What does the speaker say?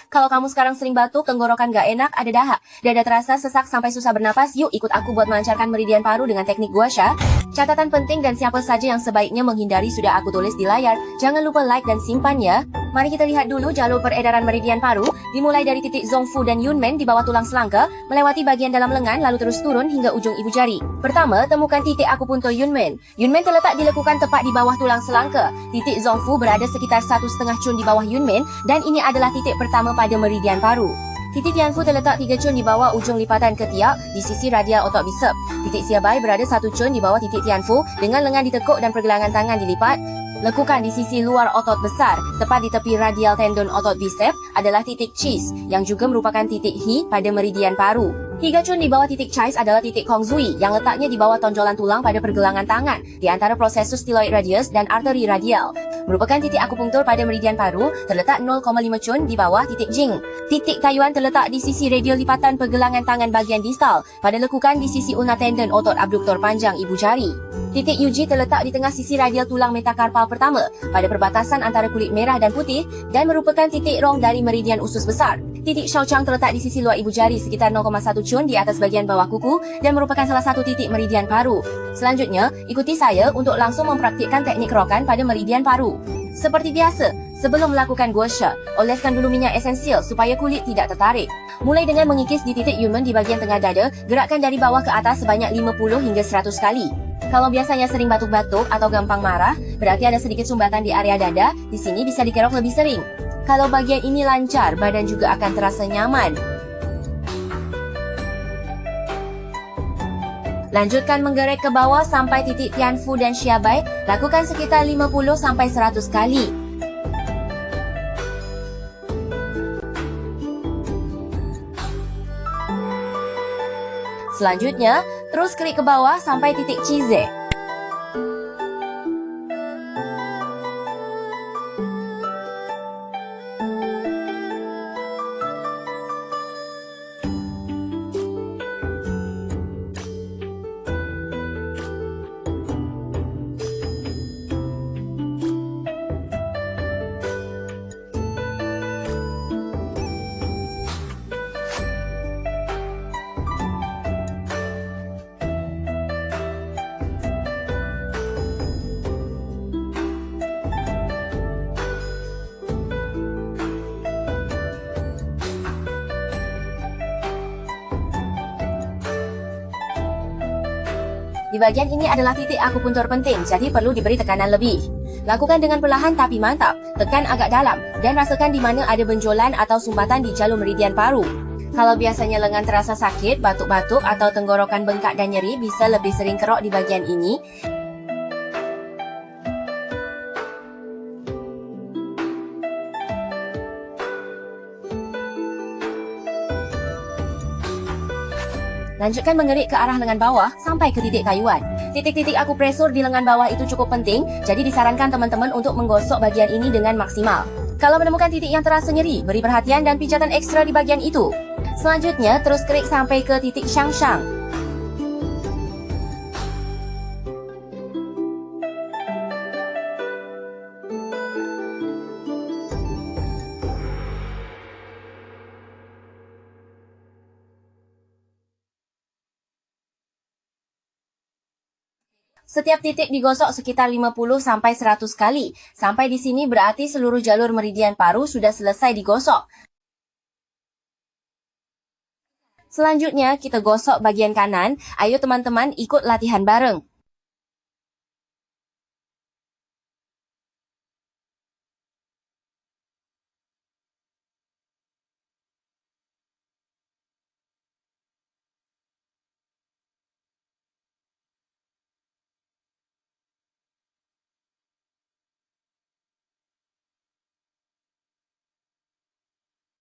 Kalau kamu sekarang sering batuk, tenggorokan gak enak, ada dahak, dada terasa sesak sampai susah bernapas, yuk ikut aku buat melancarkan meridian paru dengan teknik gua Sya. Catatan penting dan siapa saja yang sebaiknya menghindari sudah aku tulis di layar. Jangan lupa like dan simpan ya. Mari kita lihat dulu jalur peredaran meridian paru, dimulai dari titik Zongfu dan Yunmen di bawah tulang selangka, melewati bagian dalam lengan lalu terus turun hingga ujung ibu jari. Pertama, temukan titik akupuntur Yunmen. Yunmen terletak dilekukan tepat di bawah tulang selangka. Titik Zongfu berada sekitar 1,5 cun di bawah Yunmen dan ini adalah titik pertama pada meridian paru. Titik Tianfu terletak 3 cun di bawah ujung lipatan ketiak di sisi radial otot bisep. Titik Xiabai berada 1 cun di bawah titik Tianfu dengan lengan ditekuk dan pergelangan tangan dilipat. Lekukan di sisi luar otot besar, tepat di tepi radial tendon otot bisep adalah titik Qis yang juga merupakan titik He pada meridian paru. 3 cun di bawah titik Qis adalah titik Kongzui yang letaknya di bawah tonjolan tulang pada pergelangan tangan di antara processus styloid radius dan arteri radial. Merupakan titik akupunktur pada meridian paru, terletak 0,5 cun di bawah titik Jing. Titik Taiyuan terletak di sisi radial lipatan pergelangan tangan bagian distal pada lekukan di sisi ulna tendon otot abduktor panjang ibu jari. Titik Yuji terletak di tengah sisi radial tulang metakarpal pertama pada perbatasan antara kulit merah dan putih dan merupakan titik rong dari meridian usus besar. Titik Shaochang terletak di sisi luar ibu jari sekitar 0,1 cun di atas bagian bawah kuku dan merupakan salah satu titik meridian paru. Selanjutnya, ikuti saya untuk langsung mempraktikkan teknik kerokan pada meridian paru. Seperti biasa, sebelum melakukan guosha, oleskan dulu minyak esensial supaya kulit tidak tertarik. Mulai dengan mengikis di titik Yunmen di bagian tengah dada, gerakkan dari bawah ke atas sebanyak 50 hingga 100 kali. Kalau biasanya sering batuk-batuk atau gampang marah, berarti ada sedikit sumbatan di area dada, di sini bisa dikerok lebih sering. Kalau bagian ini lancar, badan juga akan terasa nyaman. Lanjutkan menggerek ke bawah sampai titik Tianfu dan Xiabai, lakukan sekitar 50-100 kali. Selanjutnya, terus klik ke bawah sampai titik Cize. Di bagian ini adalah titik akupuntur penting, jadi perlu diberi tekanan lebih. Lakukan dengan perlahan tapi mantap, tekan agak dalam, dan rasakan di mana ada benjolan atau sumbatan di jalur meridian paru. Kalau biasanya lengan terasa sakit, batuk-batuk, atau tenggorokan bengkak dan nyeri, bisa lebih sering kerok di bagian ini. Lanjutkan mengerik ke arah lengan bawah sampai ke titik Taiyuan. Titik-titik akupresur di lengan bawah itu cukup penting, jadi disarankan teman-teman untuk menggosok bagian ini dengan maksimal. Kalau menemukan titik yang terasa nyeri, beri perhatian dan pijatan ekstra di bagian itu. Selanjutnya, terus kerik sampai ke titik Shangshang. Setiap titik digosok sekitar 50-100 kali. Sampai di sini berarti seluruh jalur meridian paru sudah selesai digosok. Selanjutnya kita gosok bagian kanan. Ayo teman-teman ikut latihan bareng.